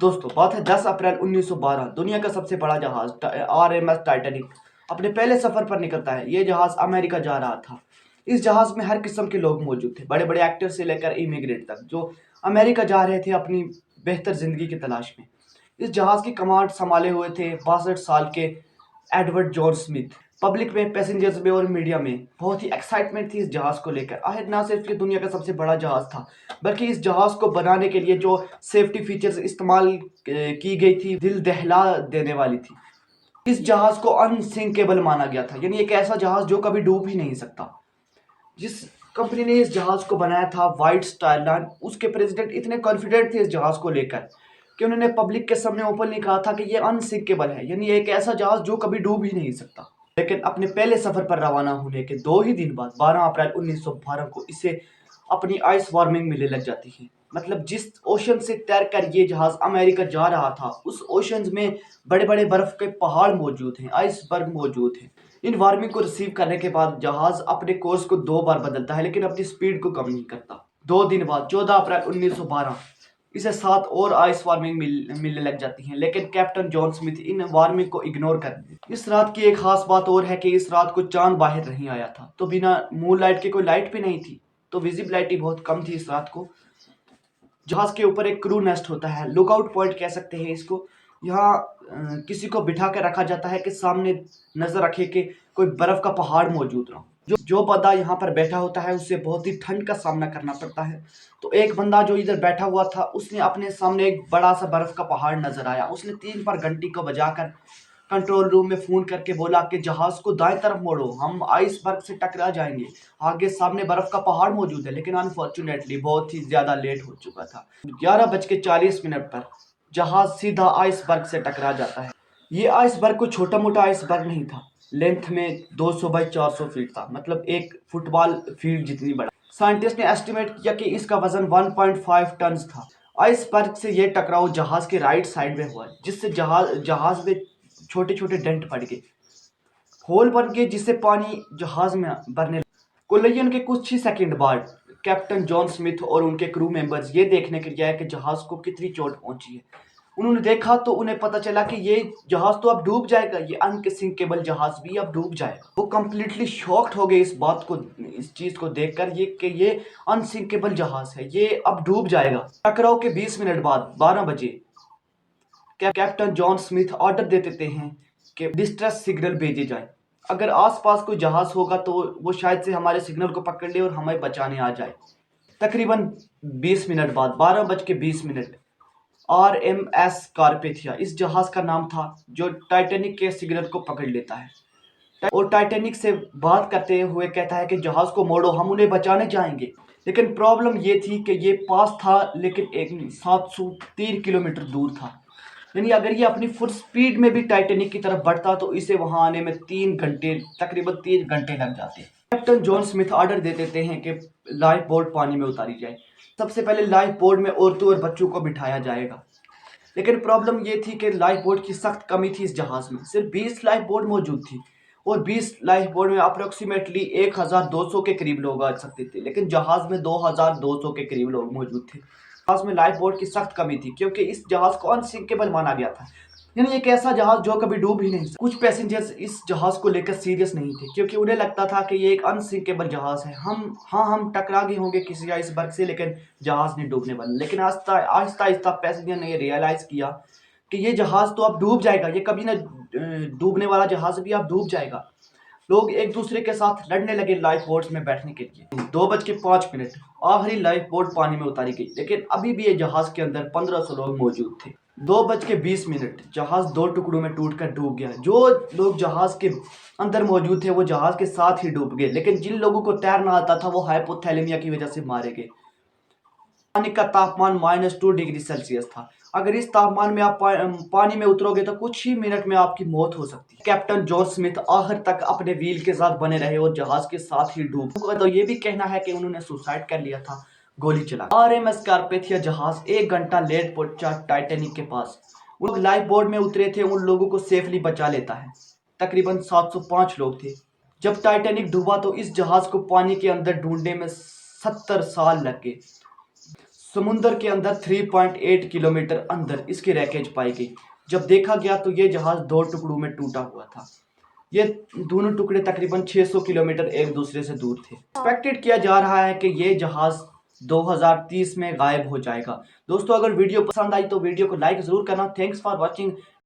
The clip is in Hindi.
दोस्तों बात है 10 अप्रैल 1912। दुनिया का सबसे बड़ा जहाज आरएमएस टाइटैनिक अपने पहले सफर पर निकलता है। ये जहाज अमेरिका जा रहा था। इस जहाज में हर किस्म के लोग मौजूद थे, बड़े बड़े एक्टर से लेकर इमिग्रेंट तक, जो अमेरिका जा रहे थे अपनी बेहतर जिंदगी की तलाश में। इस जहाज की कमांड संभाले हुए थे 62 साल के एडवर्ड जॉन स्मिथ। पब्लिक में, पैसेंजर्स में और मीडिया में बहुत ही एक्साइटमेंट थी इस जहाज को लेकर। आखिर ना सिर्फ ये दुनिया का सबसे बड़ा जहाज था, बल्कि इस जहाज को बनाने के लिए जो सेफ्टी फीचर्स इस्तेमाल की गई थी, दिल दहला देने वाली थी। इस जहाज को अनसिंकेबल माना गया था, यानी एक ऐसा जहाज जो कभी डूब ही नहीं सकता। जिस कंपनी ने इस जहाज को बनाया था, व्हाइट स्टार लाइन, उसके प्रेसिडेंट इतने कॉन्फिडेंट थे इस जहाज को लेकर कि उन्होंने पब्लिक के सामने ओपनली कहा था कि ये अनसिंकेबल है, यानी एक ऐसा जहाज जो कभी डूब ही नहीं सकता। लेकिन अपने पहले सफर पर रवाना होने के 2 ही दिन बाद 12 अप्रैल 1912 को इसे अपनी आइस वार्मिंग मिलने लग जाती है। मतलब जिस ओशन से तैरकर ये जहाज अमेरिका जा रहा था, उस ओशन में बड़े बड़े बर्फ के पहाड़ मौजूद हैं, आइसबर्ग मौजूद हैं। इन वार्मिंग को रिसीव करने के बाद जहाज अपने कोर्स को 2 बार बदलता है, लेकिन अपनी स्पीड को कम नहीं करता। 2 दिन बाद 14 अप्रैल 1912 इसे 7 और आइस वार्मिंग मिलने लग जाती हैं, लेकिन कैप्टन जॉन स्मिथ इन वार्मिंग को इग्नोर कर देते। इस रात की एक खास बात और है कि इस रात को चांद बाहर नहीं आया था, तो बिना मून लाइट के कोई लाइट भी नहीं थी, तो विजिबिलिटी बहुत कम थी इस रात को। जहाज के ऊपर एक क्रू नेस्ट होता है, लुकआउट पॉइंट कह सकते हैं इसको। यहाँ किसी को बिठा कर रखा जाता है कि सामने नजर रखे कि कोई बर्फ का पहाड़ मौजूद ना हो। जो बंदा यहाँ पर बैठा होता है उसे बहुत ही ठंड का सामना करना पड़ता है। तो एक बंदा जो इधर बैठा हुआ था, उसने अपने सामने एक बड़ा सा बर्फ का पहाड़ नजर आया। उसने 3 बार घंटी को बजाकर कंट्रोल रूम में फोन करके बोला कि जहाज को दाएं तरफ मोड़ो, हम आइसबर्ग से टकरा जाएंगे, आगे सामने बर्फ का पहाड़ मौजूद है। लेकिन अनफॉर्चुनेटली बहुत ही ज्यादा लेट हो चुका था। 11:40 पर जहाज सीधा आइसबर्ग से टकरा जाता है। ये आइसबर्ग कोई छोटा मोटा आइसबर्ग नहीं था, लेंथ में 200 बाई 400 फीट था, मतलब एक फुटबॉल फील्ड जितनी बड़ा। साइंटिस्ट ने एस्टिमेट किया कि इसका वजन 1.5 टन था। आइसबर्ग से यह टकराव जहाज के राइट साइड में हुआ, जिससे जहाज में छोटे छोटे डेंट पड़ गए, होल बन गए, जिससे पानी जहाज में भरने। कोलिजन के कुछ ही सेकंड बाद कैप्टन जॉन स्मिथ और उनके क्रू मेंबर्स ये देखने के लिए आए कि जहाज को कितनी चोट पहुंची है। उन्होंने देखा तो उन्हें पता चला कि ये जहाज तो अब डूब जाएगा, ये अनसिंकेबल जहाज भी अब डूब जाएगा। वो कंप्लीटली शॉक्ड हो गए इस बात को, इस चीज को देखकर, ये कि ये अनसिंकेबल जहाज है, ये अब डूब जाएगा। टकराव के 20 मिनट बाद 12 बजे कैप्टन जॉन स्मिथ ऑर्डर दे देते हैं कि डिस्ट्रेस सिग्नल भेजे जाए। अगर आसपास कोई जहाज होगा तो वो शायद से हमारे सिग्नल को पकड़ ले और हमें बचाने आ जाए। तकरीबन 20 मिनट बाद 12:20 आरएमएस कारपेथिया इस जहाज का नाम था, जो टाइटैनिक के सिग्नल को पकड़ लेता है और टाइटैनिक से बात करते हुए कहता है कि जहाज को मोड़ो, हम उन्हें बचाने जाएंगे। लेकिन प्रॉब्लम ये थी कि ये पास था, लेकिन एक 703 किलोमीटर दूर था। यानी अगर ये अपनी फुल स्पीड में भी टाइटैनिक की तरफ बढ़ता तो इसे वहां आने में 3 घंटे, तकरीबन 3 घंटे लग जाते। कैप्टन जॉन स्मिथ ऑर्डर दे देते हैं कि लाइफ बोट पानी में उतारी जाए। सबसे पहले लाइफ बोट में औरतों और बच्चों को बिठाया जाएगा। लेकिन प्रॉब्लम ये थी कि लाइफ बोट की सख्त कमी थी। इस जहाज में सिर्फ 20 लाइफ बोट मौजूद थी और 20 लाइफ बोट में अप्रोक्सीमेटली 1200 के करीब लोग आ सकते थे, लेकिन जहाज में 2200 के करीब लोग मौजूद थे। जहाज में लाइफ बोट की सख्त कमी थी क्योंकि इस जहाज को अनसिंकेबल माना गया था, यानी एक ऐसा जहाज जो कभी डूब ही नहीं सकता। कुछ पैसेंजर्स इस जहाज को लेकर सीरियस नहीं थे क्योंकि उन्हें लगता था कि ये एक अनसिंकेबल जहाज है। हम टकरा गए होंगे किसी आइसबर्ग से, लेकिन जहाज नहीं डूबने वाला। लेकिन आहिस्ता आहिस्ता पैसेंजर ने रियलाइज किया कि ये जहाज तो अब डूब जाएगा, ये कभी ना डूबने वाला जहाज भी अब डूब जाएगा। लोग एक दूसरे के साथ लड़ने लगे लाइफ बोट्स में बैठने के लिए। 2:05 आखिरी लाइफ बोट पानी में उतारी गई, लेकिन अभी भी ये जहाज के अंदर 1500 लोग मौजूद थे। 2:20 जहाज 2 टुकड़ों में टूटकर डूब गया। जो लोग जहाज के अंदर मौजूद थे वो जहाज के साथ ही डूब गए, लेकिन जिन लोगों को तैरना आता था वो हाइपोथैलेमिया की वजह से मारे गए। पानी का तापमान -2 डिग्री सेल्सियस था। अगर इस तापमान में आप पानी में उतरोगे तो कुछ ही मिनट में आपकी मौत हो सकती है। कैप्टन जॉन स्मिथ आखिर तक अपने व्हील के साथ बने रहे और जहाज के साथ ही डूब। तो ये भी कहना है कि उन्होंने सुसाइड कर लिया था गोली चला। आरएमएस कारपेथिया जहाज 1 घंटा लेट पहुंचा टाइटैनिक के पास। उन लोग लाइफ बोट में उतरे थे, उन लोगों को सेफली बचा लेता है। तकरीबन 705 लोग थे। जब टाइटैनिक डूबा तो इस जहाज को पानी के अंदर ढूंढने में 70 साल लग गए। समुंदर के अंदर 3.8 किलोमीटर अंदर इसकी रैकेज पाई गई। जब देखा गया तो ये जहाज 2 टुकड़ों में टूटा हुआ था। ये दोनों टुकड़े तकरीबन 600 किलोमीटर एक दूसरे से दूर थे। एक्सपेक्टेड किया जा रहा है कि ये जहाज 2030 में गायब हो जाएगा। दोस्तों, अगर वीडियो पसंद आई तो वीडियो को लाइक ज़रूर करना। Thanks for watching.